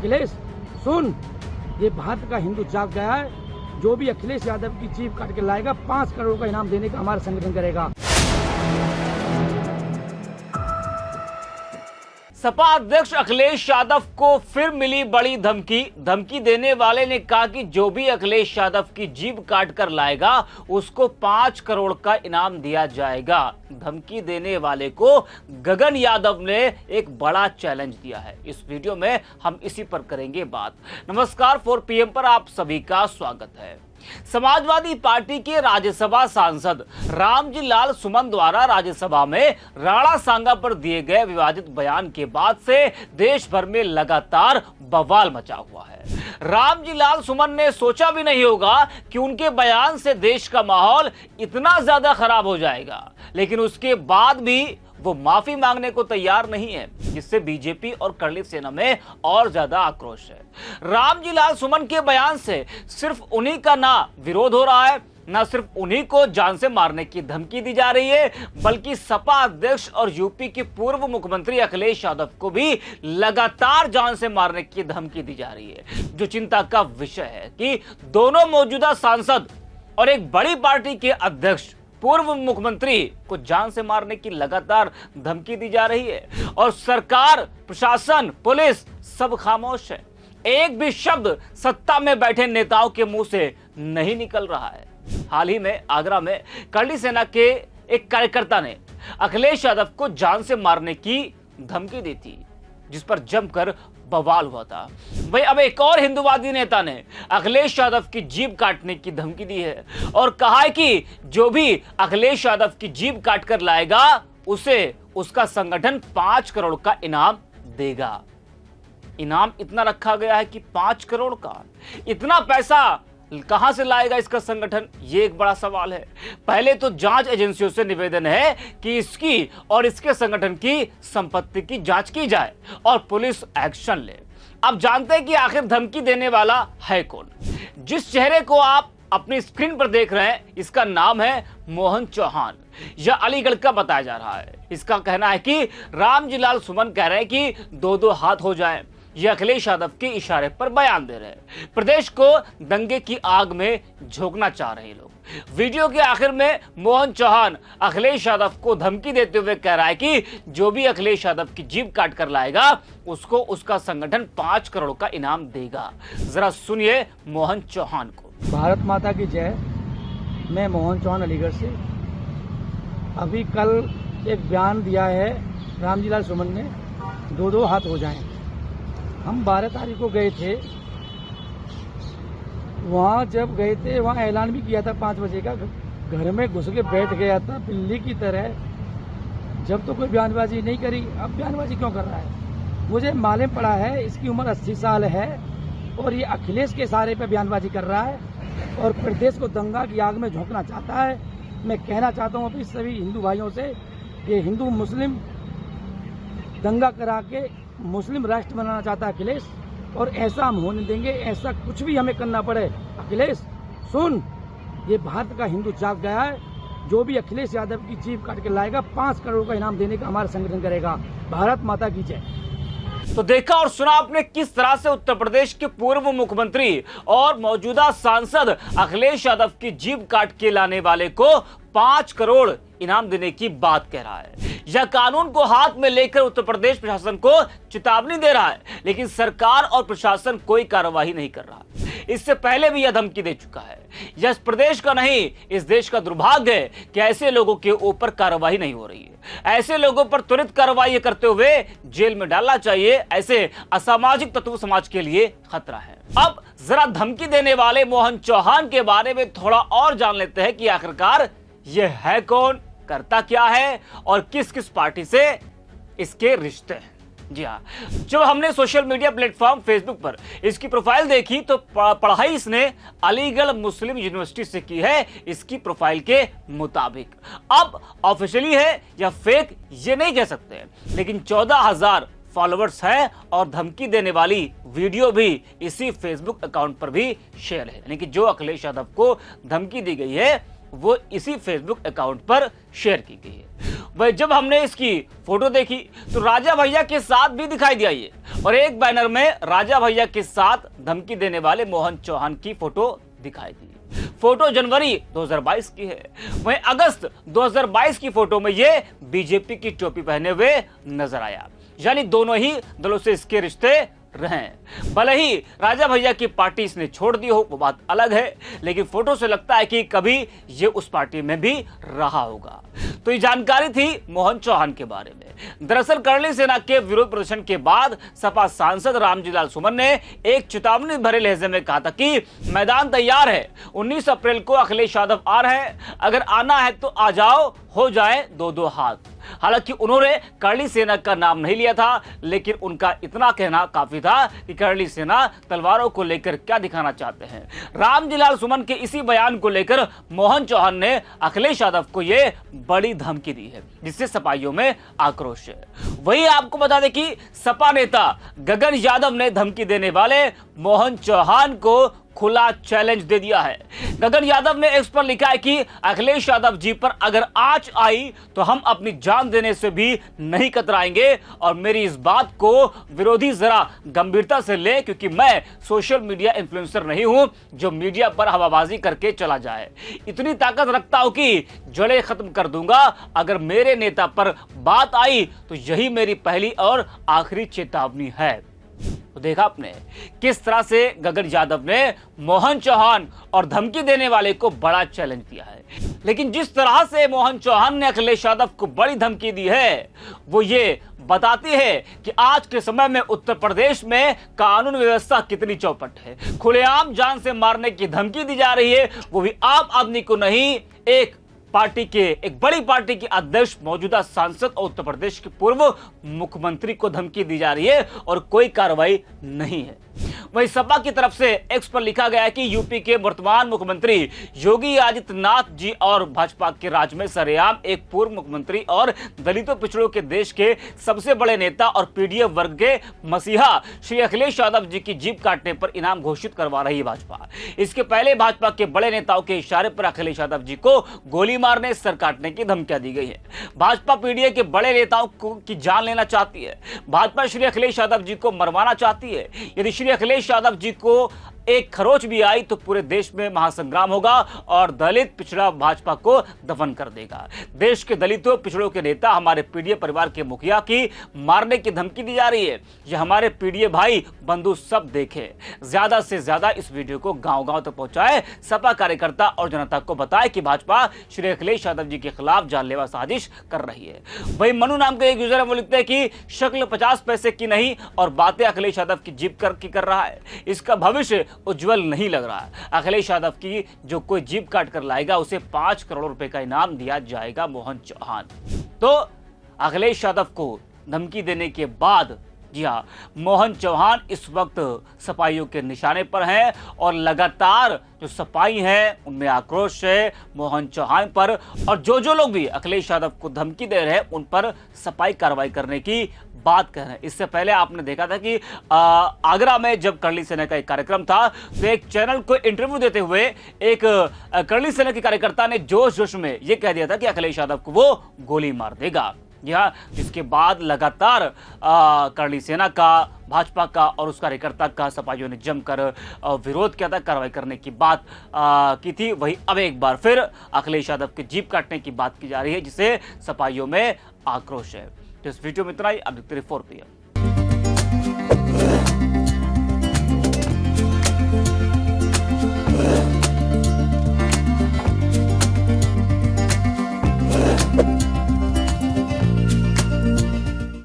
अखिलेश सुन, ये भारत का हिंदू जाग गया है। जो भी अखिलेश यादव की जीभ काट के लाएगा 5 करोड़ का इनाम देने का हमारा संगठन करेगा। सपा अध्यक्ष अखिलेश यादव को फिर मिली बड़ी धमकी। धमकी देने वाले ने कहा कि जो भी अखिलेश यादव की जीभ काट कर लाएगा उसको 5 करोड़ का इनाम दिया जाएगा। धमकी देने वाले को गगन यादव ने एक बड़ा चैलेंज दिया है। इस वीडियो में हम इसी पर करेंगे बात। नमस्कार, 4 PM पर आप सभी का स्वागत है। समाजवादी पार्टी के राज्यसभा सांसद रामजी लाल सुमन द्वारा राज्यसभा में राणा सांगा पर दिए गए विवादित बयान के बाद से देश भर में लगातार बवाल मचा हुआ है। रामजी लाल सुमन ने सोचा भी नहीं होगा कि उनके बयान से देश का माहौल इतना ज्यादा खराब हो जाएगा, लेकिन उसके बाद भी वो माफी मांगने को तैयार नहीं है, जिससे बीजेपी और कर्ली सेना में और ज्यादा आक्रोश है। रामजी लाल सुमन के बयान से सिर्फ उन्हीं का ना विरोध हो रहा है, ना सिर्फ उन्हीं को जान से मारने की धमकी दी जा रही है, बल्कि सपा अध्यक्ष और यूपी के पूर्व मुख्यमंत्री अखिलेश यादव को भी लगातार जान से मारने की धमकी दी जा रही है। जो चिंता का विषय है कि दोनों मौजूदा सांसद और एक बड़ी पार्टी के अध्यक्ष पूर्व मुख्यमंत्री को जान से मारने की लगातार धमकी दी जा रही है और सरकार, प्रशासन, पुलिस सब खामोश है। एक भी शब्द सत्ता में बैठे नेताओं के मुंह से नहीं निकल रहा है। हाल ही में आगरा में कर्ली सेना के एक कार्यकर्ता ने अखिलेश यादव को जान से मारने की धमकी दी थी, जिस पर जमकर बवाल हुआ था। भाई अब एक और हिंदूवादी नेता ने अखिलेश यादव की जीभ काटने की धमकी दी है और कहा है कि जो भी अखिलेश यादव की जीभ काट कर लाएगा उसे उसका संगठन 5 करोड़ का इनाम देगा। इनाम इतना रखा गया है कि 5 करोड़ का। इतना पैसा कहां से लाएगा इसका संगठन, ये एक बड़ा सवाल है। पहले तो जांच एजेंसियों से निवेदन है कि इसकी और इसके संगठन की संपत्ति की जांच की जाए और पुलिस एक्शन ले। अब जानते हैं कि आखिर धमकी देने वाला है कौन। जिस चेहरे को आप अपनी स्क्रीन पर देख रहे हैं, इसका नाम है मोहन चौहान। यह अलीगढ़ का बताया जा रहा है। इसका कहना है कि रामजी लाल सुमन कह रहे हैं कि 2-2 हाथ हो जाएं। ये अखिलेश यादव के इशारे पर बयान दे रहे हैं। प्रदेश को दंगे की आग में झोंकना चाह रहे हैं लोग। वीडियो के आखिर में मोहन चौहान अखिलेश यादव को धमकी देते हुए कह रहा है कि जो भी अखिलेश यादव की जीभ काट कर लाएगा उसको उसका संगठन 5 करोड़ का इनाम देगा। जरा सुनिए मोहन चौहान को। भारत माता की जय। मैं मोहन चौहान अलीगढ़ से। अभी कल एक बयान दिया है रामजी लाल सुमन ने, 2-2 हाथ हो जाएं। हम 12 तारीख को गए थे। वहाँ जब गए थे वहाँ ऐलान भी किया था 5 बजे का। घर में घुस के बैठ गया था बिल्ली की तरह। जब तो कोई बयानबाजी नहीं करी, अब बयानबाजी क्यों कर रहा है? मुझे मालूम पड़ा है इसकी उम्र 80 साल है और ये अखिलेश के सहारे पे बयानबाजी कर रहा है और प्रदेश को दंगा की आग में झोंकना चाहता है। मैं कहना चाहता हूँ अपनी सभी हिंदू भाइयों से कि हिंदू मुस्लिम दंगा करा के मुस्लिम राष्ट्र बनाना चाहता है अखिलेश, और ऐसा हम होने देंगे। ऐसा कुछ भी हमें करना पड़े। अखिलेश सुन, ये भारत का हिंदू जाग गया है। जो भी अखिलेश यादव की जीभ काट के लाएगा 5 करोड़ का इनाम देने का हमारा संगठन करेगा। भारत माता की जय। तो देखा और सुना आपने किस तरह से उत्तर प्रदेश के पूर्व मुख्यमंत्री और मौजूदा सांसद अखिलेश यादव की जीभ काट के लाने वाले को 5 करोड़ इनाम देने की बात कह रहा है। यह कानून को हाथ में लेकर उत्तर प्रदेश प्रशासन को चेतावनी दे रहा है, लेकिन सरकार और प्रशासन कोई कार्रवाई नहीं कर रहा। इससे पहले भी यह धमकी दे चुका है। यह इस प्रदेश का नहीं, इस देश का दुर्भाग्य है कि ऐसे लोगों के ऊपर कार्रवाई नहीं हो रही है। ऐसे लोगों पर त्वरित कार्रवाई करते हुए जेल में डालना चाहिए। ऐसे असामाजिक तत्व समाज के लिए खतरा है। अब जरा धमकी देने वाले मोहन चौहान के बारे में थोड़ा और जान लेते हैं कि आखिरकार यह है कौन, करता क्या है और किस किस पार्टी से इसके रिश्ते हैं। जी हाँ, जब हमने सोशल मीडिया प्लेटफॉर्म फेसबुक पर इसकी प्रोफाइल देखी तो पढ़ाई इसने अलीगढ़ मुस्लिम यूनिवर्सिटी से की है, इसकी प्रोफाइल के मुताबिक। अब ऑफिशियली है या फेक ये नहीं कह सकते, लेकिन 14,000 फॉलोअर्स है और धमकी देने वाली वीडियो भी इसी फेसबुक अकाउंट पर भी शेयर है। यानी कि जो अखिलेश यादव को धमकी दी गई है वो इसी फेसबुक अकाउंट पर शेयर की गई है। वह जब हमने इसकी फोटो देखी तो राजा भैया के साथ भी दिखाई दिया ये, और एक बैनर में राजा भैया के साथ धमकी देने वाले मोहन चौहान की फोटो दिखाई दी। फोटो जनवरी 2022 की है। वहीं अगस्त 2022 की फोटो में ये बीजेपी की टोपी पहने हुए नजर आया, यानी दोनों ही दलों से इसके रिश्ते रहे। भले ही राजा भैया की पार्टी इसने छोड़ दी हो वो बात अलग है, लेकिन फोटो से लगता है कि कभी ये उस पार्टी में भी रहा होगा। तो ये जानकारी थी मोहन चौहान के बारे में। दरअसल करली सेना के विरोध प्रदर्शन के बाद सपा सांसद रामजीलाल सुमन ने एक चेतावनी भरे लहजे में कहा था कि मैदान तैयार है, 19 अप्रैल को अखिलेश यादव आ रहे हैं, अगर आना है तो आ जाओ, हो जाए दो दो हाथ। हालांकि उन्होंने करली सेना का नाम नहीं लिया था, लेकिन उनका इतना कहना काफी था कि करली सेना तलवारों को लेकर क्या दिखाना चाहते हैं। रामजीलाल सुमन के इसी बयान को लेकर मोहन चौहान ने अखिलेश यादव को यह बड़ी धमकी दी है, जिससे सपाइयों में आक्रोश है। वही आपको बता दें कि सपा नेता गगन यादव ने धमकी देने वाले मोहन चौहान को खुला चैलेंज दे दिया है। गगन यादव ने एक्स पर लिखा है कि अखिलेश यादव जी पर अगर आंच आई तो हम अपनी जान देने से भी नहीं कतराएंगे, और मेरी इस बात को विरोधी जरा गंभीरता से ले, क्योंकि मैं सोशल मीडिया इन्फ्लुएंसर नहीं हूं जो मीडिया पर हवाबाजी करके चला जाए। इतनी ताकत रखता हूं कि जड़ें खत्म कर दूंगा। अगर मेरे नेता पर बात आई तो यही मेरी पहली और आखिरी चेतावनी है। तो देखा आपने किस तरह से गगन यादव ने मोहन चौहान और धमकी देने वाले को बड़ा चैलेंज दिया है। लेकिन जिस तरह से मोहन चौहान ने अखिलेश यादव को बड़ी धमकी दी है, वो ये बताती है कि आज के समय में उत्तर प्रदेश में कानून व्यवस्था कितनी चौपट है। खुलेआम जान से मारने की धमकी दी जा रही है, वो भी आम आदमी को नहीं, एक बड़ी पार्टी के अध्यक्ष, मौजूदा सांसद और उत्तर प्रदेश के पूर्व मुख्यमंत्री को धमकी दी जा रही है और कोई कार्रवाई नहीं है। वहीं सपा की तरफ से एक्स पर लिखा गया है कि यूपी के वर्तमान मुख्यमंत्री योगी आदित्यनाथ जी और भाजपा के राज में सरेआम एक पूर्व मुख्यमंत्री और दलितों पिछड़ों के देश के सबसे बड़े नेता और पीडीएफ वर्ग के मसीहा श्री अखिलेश यादव जी की जीभ काटने पर इनाम घोषित करवा रही है भाजपा। इसके पहले भाजपा के बड़े नेताओं के इशारे पर अखिलेश यादव जी को गोली मारने, सर काटने की धमकियां दी गई है। भाजपा पीडीए के बड़े नेताओं की जान लेना चाहती है। भाजपा श्री अखिलेश यादव जी को मरवाना चाहती है। यदि श्री अखिलेश यादव जी को एक खरोच भी आई तो पूरे देश में महासंग्राम होगा और दलित पिछड़ा भाजपा को दफन कर देगा। देश के दलितों पिछड़ों के नेता, हमारे पीडीए परिवार के मुखिया की मारने की धमकी दी जा रही है। ये हमारे पीडीए भाई बंधु सब देखें, ज्यादा से ज्यादा इस वीडियो को गांव-गांव तक पहुंचाए, सपा कार्यकर्ता और जनता को बताए कि भाजपा श्री अखिलेश यादव जी के खिलाफ जानलेवा साजिश कर रही है। वही मनु नाम के एक यूजर है, वो लिखते हैं कि शक्ल 50 पैसे की नहीं और बातें अखिलेश यादव की जीभ कर रहा है। इसका भविष्य उज्जवल नहीं लग रहा है। अखिलेश यादव की जो कोई जीभ काट कर लाएगा उसे 5 करोड़ रुपए का इनाम दिया जाएगा। मोहन चौहान तो अखिलेश यादव को धमकी देने के बाद, जी हाँ, मोहन चौहान इस वक्त सपाइयों के निशाने पर हैं और लगातार जो सपाई हैं उनमें आक्रोश है मोहन चौहान पर, और जो लोग भी अखिलेश यादव को धमकी दे रहे हैं उन पर सपाई कार्रवाई करने की बात कर रहे हैं। इससे पहले आपने देखा था कि आगरा में जब करली सेना का एक कार्यक्रम था तो एक चैनल को इंटरव्यू देते हुए एक करली सेना के कार्यकर्ता ने जोश में यह कह दिया था कि अखिलेश यादव को वो गोली मार देगा। यह जिसके बाद लगातार करली सेना का, भाजपा का और उस कार्यकर्ता का सपाइयों ने जमकर विरोध किया था, कार्रवाई करने की बात की थी। वही अब एक बार फिर अखिलेश यादव की जीभ काटने की बात की जा रही है, जिससे सपाइयों में आक्रोश है। तो इस वीडियो में इतना ही। अब देखते रहिए 4 PM।